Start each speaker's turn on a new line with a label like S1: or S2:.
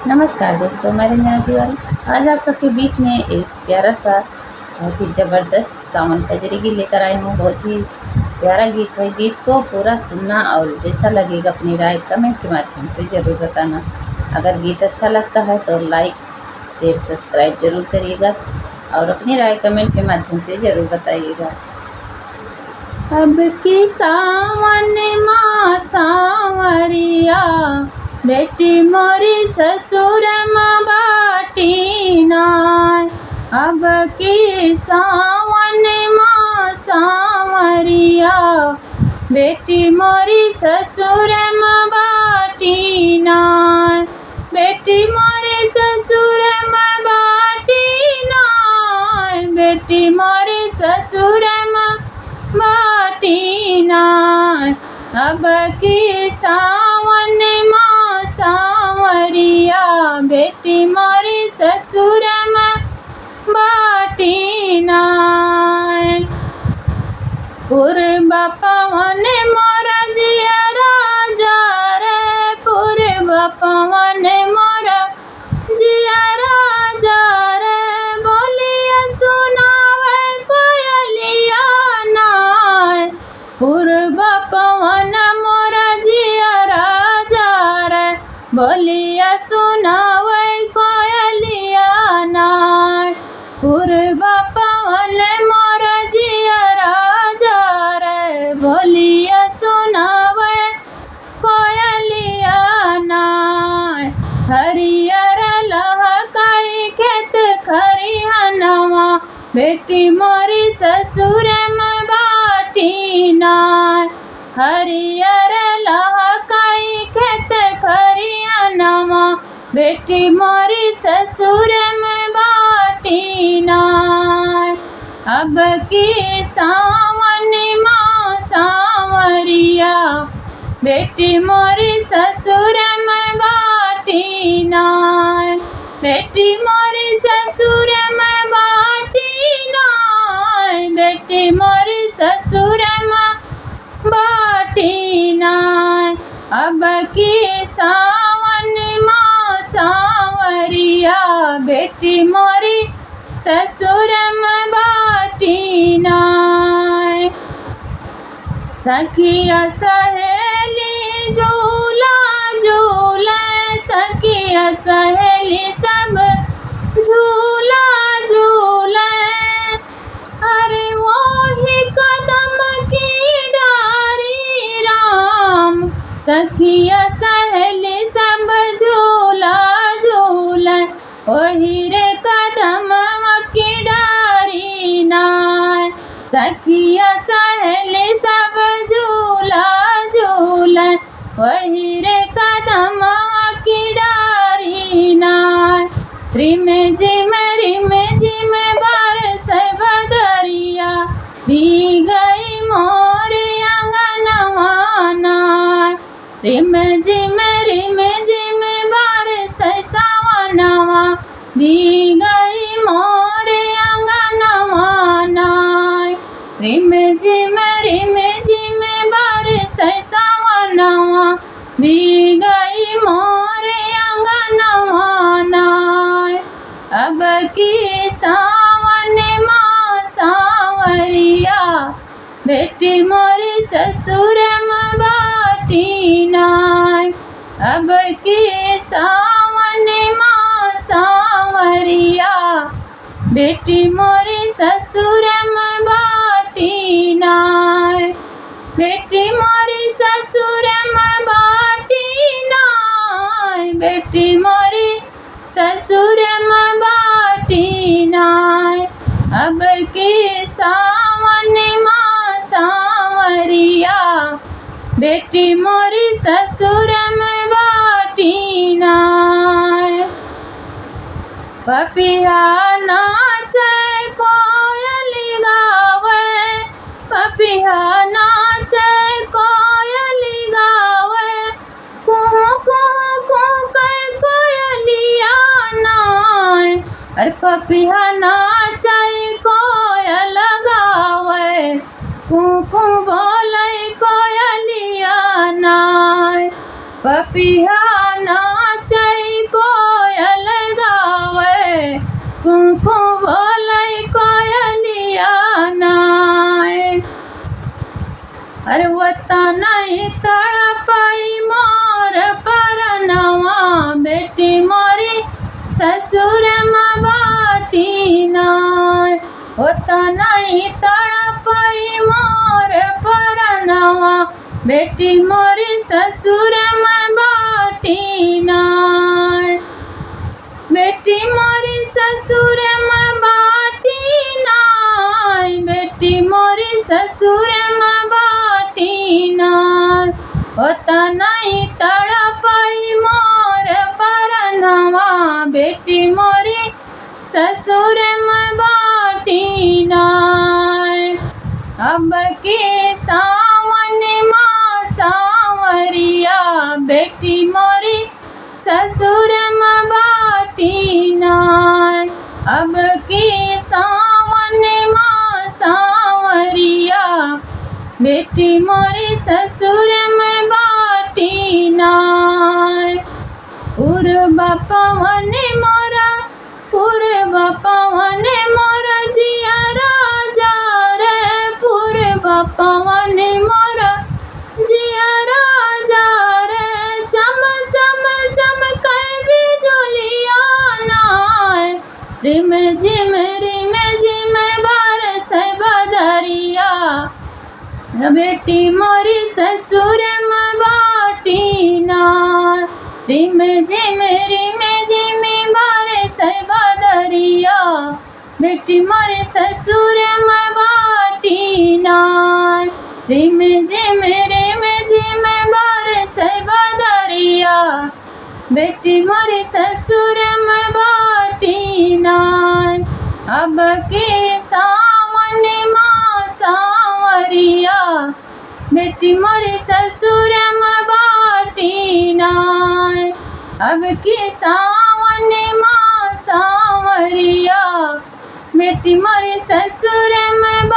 S1: नमस्कार दोस्तों, मैं रंजना तिवारी। आज आप सबके बीच में एक प्यारा सा बहुत ही ज़बरदस्त सावन कजरी गीत लेकर आई हूँ। बहुत ही प्यारा गीत है। गीत को पूरा सुनना और जैसा लगेगा अपनी राय कमेंट के माध्यम से ज़रूर बताना। अगर गीत अच्छा लगता है तो लाइक शेयर सब्सक्राइब ज़रूर करिएगा और अपनी राय कमेंट के माध्यम से ज़रूर बताइएगा। अब की सावन माँ सांवरिया, बेटी मोरी ससुर बाटी नाय। अब की सावन माँ सांवरिया, बेटी मोरी ससुर बाटी नाय। बेटी मोरी ससुर बाटी नाय। बेटी मोरी ससुर बाटी नाय। अब की सावन माँ सांवरिया, बेटी मोरी ससुर बाटी नाय। पूर्व पवन मोरा जिया राजा रे, पूर्व पवन मोरा जिया राजा रे। बोलिया सुनावे कोयलिया नाय। पूर्व पवन मोरा जिया राजा रे, बोलिया सुनावे कोयलिया नाय। पूर्व पवन मोरा जिया राजा रे, बोलिया सुनावे कोयलिया नाय। हरियर लहकाई खेत खरिहनवा, बेटी मोरी ससुर बाटी नाय। हरियर लहकाई खेत खरिहनवा, बेटी मोरी ससुर बाटी नाय। अब की सावन माँ सांवरिया, बेटी मोरी ससुर बाटी नाय। बेटी मोरी ससुर बाटी नाय। बेटी मोरी ससुर बाटी नाय। अब की सावन माँ सांवरिया, बेटी मोरी ससुर बाटी नाय। सखिया सहेली झूला झूले, सखिया सहेली सब झूला झूले। अरे वो ही कदम की डारी राम, सखिया सहेली सब झूला झूले। वही रे कदम की डारी नाय। सखिया सहेली सब झूला झूले, वही रे कदम की डारी नाय। रिम झिम बरस बदरिया, भीगई मोर अंगनवा नाय। रिम झिम बरस सावनवा, भीगई मोर अंगनवा नाय। रिम झिम बरस सावनवा, भीगई मोर अंगनवा नाय। अब की सावन माँ सांवरिया, बेटी मोरी ससुर बाटी नाय। अब की सावन माँ सांवरिया, बेटी मोरी ससुर बाटी नाय। बेटी मोरी ससुर बाटी नाय। बेटी मोरी ससुर बाटी नाय। अब की सावन माँ सांवरिया, बेटी मोरी ससुर बाटी नाय। पपिया नाचे कोयल गावे, पपिया नाचे कोयल गावे। कुहू कुहू कुहू कै कोयलिया नाय। अरे पपिया नाचे कोयल गावे, कुहू कुहू बोले कोयलिया नाय। पपिया नाचै को होता नहीं तड़पाई मोर परनवा, बेटी मोरी ससुर में बाटी नाय। होता नहीं तड़पाई मोर परनवा, बेटी मोरी ससुर में बाटी नाय। बेटी मोरी ससुर में बाटी नाय, बेटी मोरी ससुर में बाटी नाय। होता नहीं तड़पाई मोर परनवा, बेटी मोरी ससुर में बाटी नाय। अब की सावन माँ सांवरिया, बेटी मोरी ससुर में बाटी नाय। अब की सावन माँ सांवरिया, बेटी मोरी ससुर में बाटी नाय। पूर्व पवन मोरा, पूर्व पवन मोरा जिया राजा रे, पूर्व पवन मोरा जिया राजा रे। चम चम चम कई बिजुलिया नाय, रिम झिम बरस बदरिया, बेटी मोरी ससुर में बाटी नाय। रिम झिम बरस बदरिया, बेटी मोरी ससुर में बाटी नाय। रिम झिम बरस बदरिया, बेटी मोरी ससुर में बाटी नाय। अब की सावन माँ सांवरिया, बेटी मोरी ससुर में बाटी नाय। अब की सावन माँ सांवरिया, बेटी मोरी ससुर में